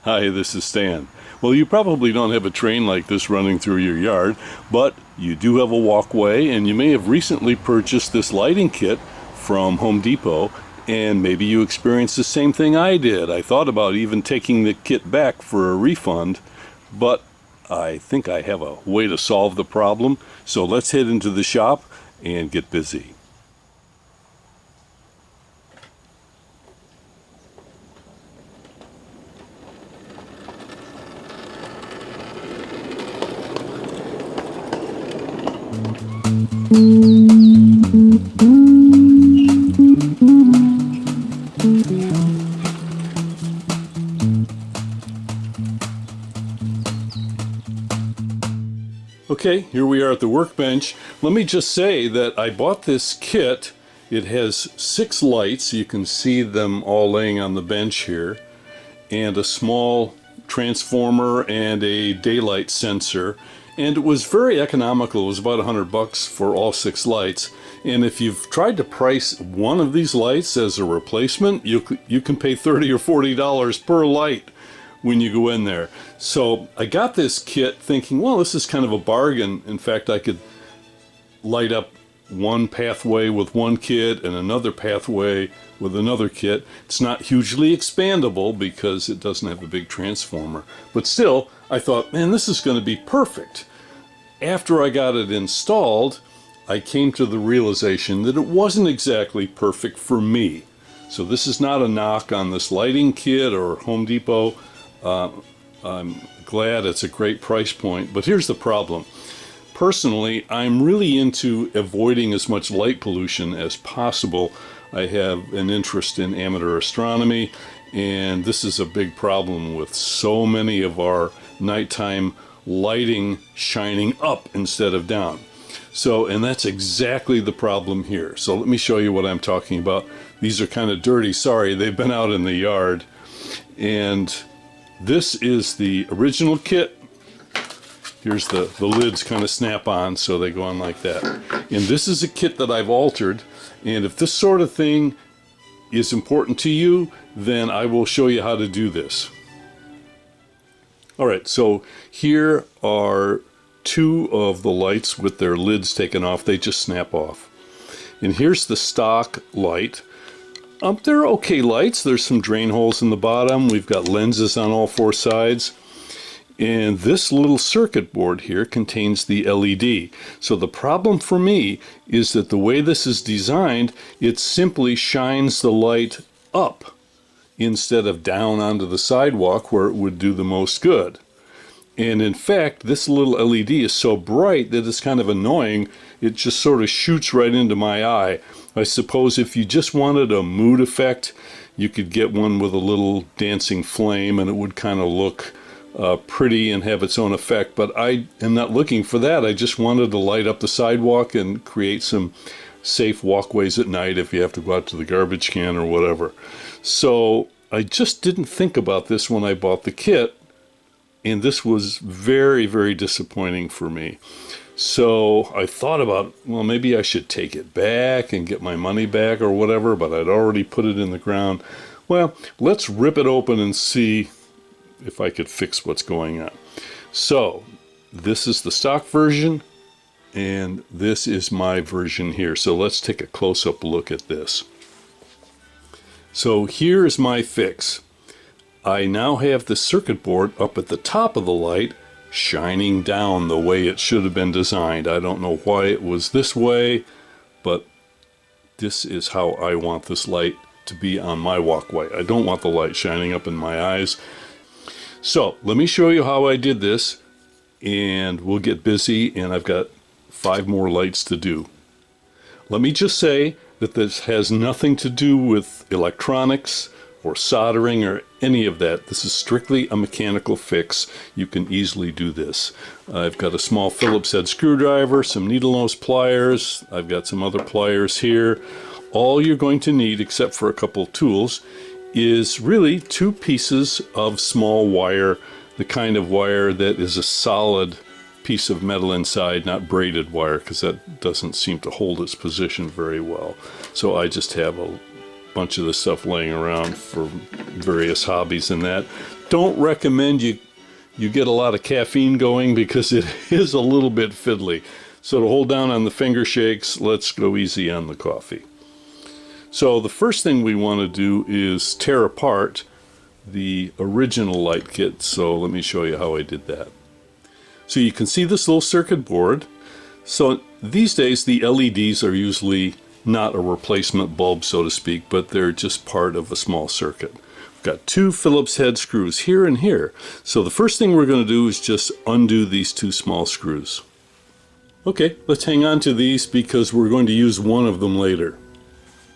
Hi, this is Stan. Well, you probably don't have a train like this running through your yard, but you do have a walkway, and you may have recently purchased this lighting kit from Home Depot, and maybe you experienced the same thing I did. I thought about even taking the kit back for a refund, but I think I have a way to solve the problem, so let's head into the shop and get busy. Okay, here we are at the workbench. Let me just say that I bought this kit. It has 6 lights. You can see them all laying on the bench here, and a small transformer and a daylight sensor. And it was very economical. It was about $100 for all 6 lights. And if you've tried to price one of these lights as a replacement, you can pay $30 or $40 per light when you go in there. So I got this kit thinking, well, this is kind of a bargain. In fact, I could light up one pathway with one kit and another pathway with another kit. It's not hugely expandable because it doesn't have a big transformer. But still, I thought, man, this is going to be perfect. After I got it installed, I came to the realization that it wasn't exactly perfect for me. So this is not a knock on this lighting kit or Home Depot. I'm glad it's a great price point, but here's the problem. Personally, I'm really into avoiding as much light pollution as possible. I have an interest in amateur astronomy, and this is a big problem with so many of our nighttime lighting shining up instead of down. So, and that's exactly the problem here. So let me show you what I'm talking about. These are kind of dirty, sorry, they've been out in the yard. And this is the original kit. Here's the lids kind of snap on, so they go on like that. And this is a kit that I've altered. And if this sort of thing is important to you, then I will show you how to do this. All right, so here are 2 of the lights with their lids taken off. They just snap off. And here's the stock light. They're okay lights. There's some drain holes in the bottom. We've got lenses on all 4 sides. And this little circuit board here contains the LED. So the problem for me is that the way this is designed, it simply shines the light up instead of down onto the sidewalk where it would do the most good. And in fact, this little LED is so bright that it's kind of annoying. It just sort of shoots right into my eye. I suppose if you just wanted a mood effect, you could get one with a little dancing flame and it would kind of look pretty and have its own effect. But I am not looking for that. I just wanted to light up the sidewalk and create some safe walkways at night if you have to go out to the garbage can or whatever. So I just didn't think about this when I bought the kit. And this was very, very disappointing for me. So I thought about, well, maybe I should take it back and get my money back or whatever, but I'd already put it in the ground. Well, let's rip it open and see if I could fix what's going on. So this is the stock version, and this is my version here. So let's take a close-up look at this. So here's my fix. I now have the circuit board up at the top of the light, shining down the way it should have been designed. I don't know why it was this way, but this is how I want this light to be on my walkway. I don't want the light shining up in my eyes. So let me show you how I did this, and we'll get busy, and I've got 5 more lights to do. Let me just say that this has nothing to do with electronics or soldering or any of that. This is strictly a mechanical fix. You can easily do this. I've got a small Phillips head screwdriver, some needle nose pliers. I've got some other pliers here. All you're going to need, except for a couple tools, is really 2 pieces of small wire, the kind of wire that is a solid piece of metal inside, not braided wire, because that doesn't seem to hold its position very well. So I just have a bunch of this stuff laying around for various hobbies and that. Don't recommend you get a lot of caffeine going because it is a little bit fiddly. So to hold down on the finger shakes, let's go easy on the coffee. So the first thing we want to do is tear apart the original light kit. So let me show you how I did that. So you can see this little circuit board. So these days the LEDs are usually not a replacement bulb, so to speak, but they're just part of a small circuit. We've got two Phillips head screws here and here. So the first thing we're going to do is just undo these two small screws. Okay, let's hang on to these because we're going to use one of them later.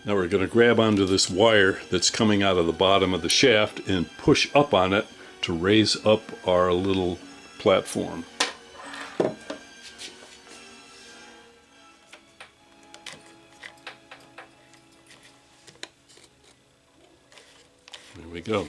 Now we're going to grab onto this wire that's coming out of the bottom of the shaft and push up on it to raise up our little platform. There we go.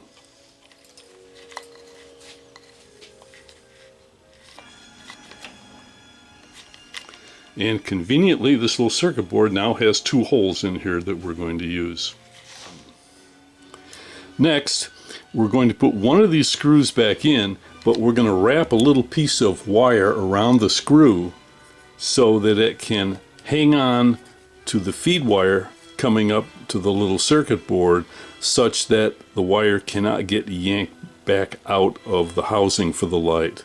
And conveniently, this little circuit board now has two holes in here that we're going to use. Next, we're going to put one of these screws back in, but we're going to wrap a little piece of wire around the screw so that it can hang on to the feed wire coming up to the little circuit board such that the wire cannot get yanked back out of the housing for the light.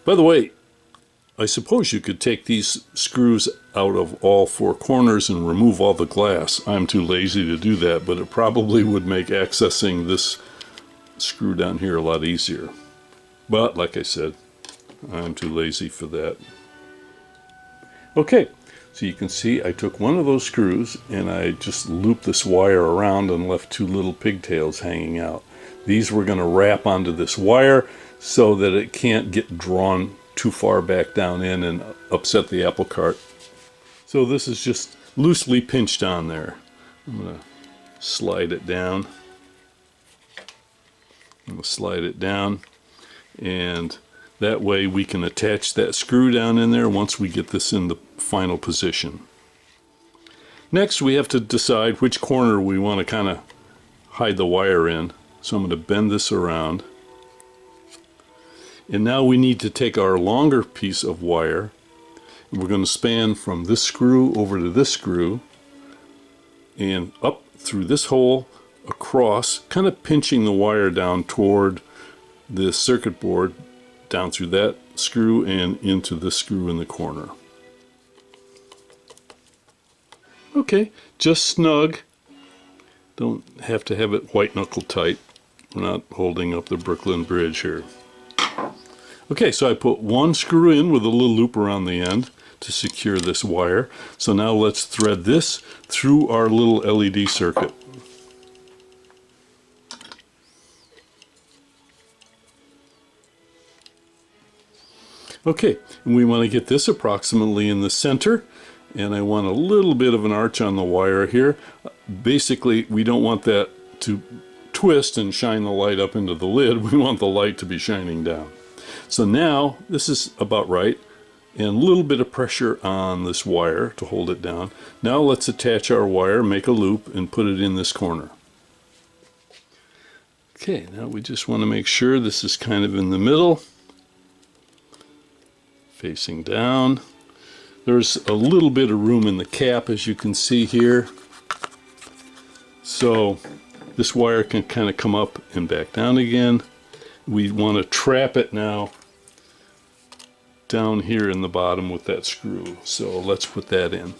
By the way, I suppose you could take these screws out of all four corners and remove all the glass. I'm too lazy to do that, but it probably would make accessing this screw down here a lot easier. But like I said, I'm too lazy for that. Okay, so you can see I took one of those screws and I just looped this wire around and left two little pigtails hanging out. These we're going to wrap onto this wire so that it can't get drawn too far back down in and upset the apple cart. So this is just loosely pinched on there. I'm going to slide it down. I'm going to slide it down, and that way we can attach that screw down in there once we get this in the final position. Next we have to decide which corner we want to kind of hide the wire in. So I'm going to bend this around. And now we need to take our longer piece of wire, and we're going to span from this screw over to this screw and up through this hole across, kind of pinching the wire down toward the circuit board, down through that screw and into this screw in the corner. Okay, just snug. Don't have to have it white knuckle tight. We're not holding up the Brooklyn Bridge here. Okay, so I put one screw in with a little loop around the end to secure this wire. So now let's thread this through our little LED circuit. Okay, and we want to get this approximately in the center, and I want a little bit of an arch on the wire here. Basically, we don't want that to twist and shine the light up into the lid. We want the light to be shining down. So now this is about right, and a little bit of pressure on this wire to hold it down. Now let's attach our wire, make a loop, and put it in this corner. Okay, now we just want to make sure this is kind of in the middle, facing down. There's a little bit of room in the cap, as you can see here. So this wire can kind of come up and back down again. We want to trap it now down here in the bottom with that screw. So let's put that in.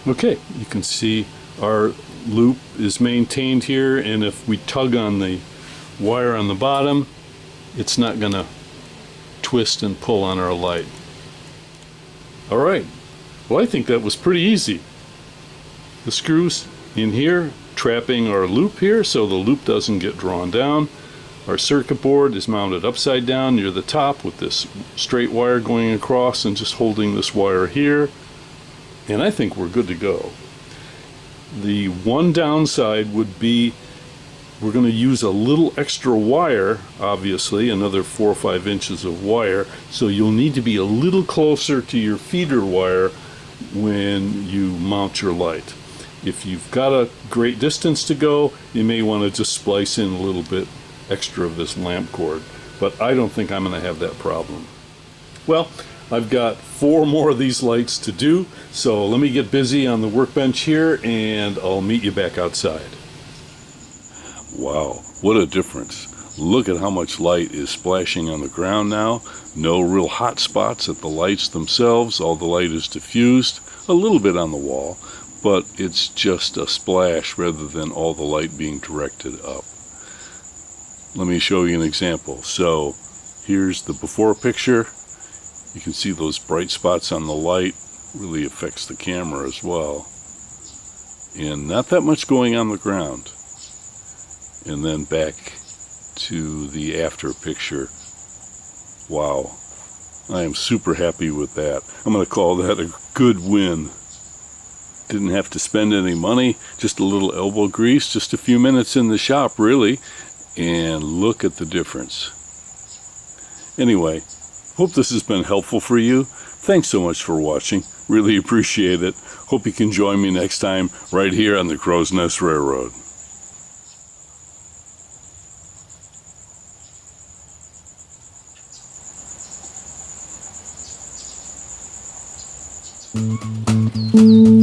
Okay, you can see our loop is maintained here, and if we tug on the wire on the bottom, it's not going to twist and pull on our light. Alright, well, I think that was pretty easy. The screws in here trapping our loop here so the loop doesn't get drawn down. Our circuit board is mounted upside down near the top with this straight wire going across and just holding this wire here, and I think we're good to go. The one downside would be we're going to use a little extra wire, obviously another 4 or 5 inches of wire, so you'll need to be a little closer to your feeder wire when you mount your light. If you've got a great distance to go, you may want to just splice in a little bit extra of this lamp cord, but I don't think I'm going to have that problem. Well, I've got 4 more of these lights to do, so let me get busy on the workbench here and I'll meet you back outside. Wow, what a difference. Look at how much light is splashing on the ground now. No real hot spots at the lights themselves. All the light is diffused, a little bit on the wall, but it's just a splash rather than all the light being directed up. Let me show you an example. So here's the before picture. You can see those bright spots on the light. Really affects the camera as well. And not that much going on the ground. And then back to the after picture. Wow, I am super happy with that. I'm going to call that a good win. Didn't have to spend any money, just a little elbow grease, just a few minutes in the shop really, and look at the difference. Anyway, hope this has been helpful for you. Thanks so much for watching. Really appreciate it. Hope you can join me next time right here on the Crow's Nest Railroad. Thank you.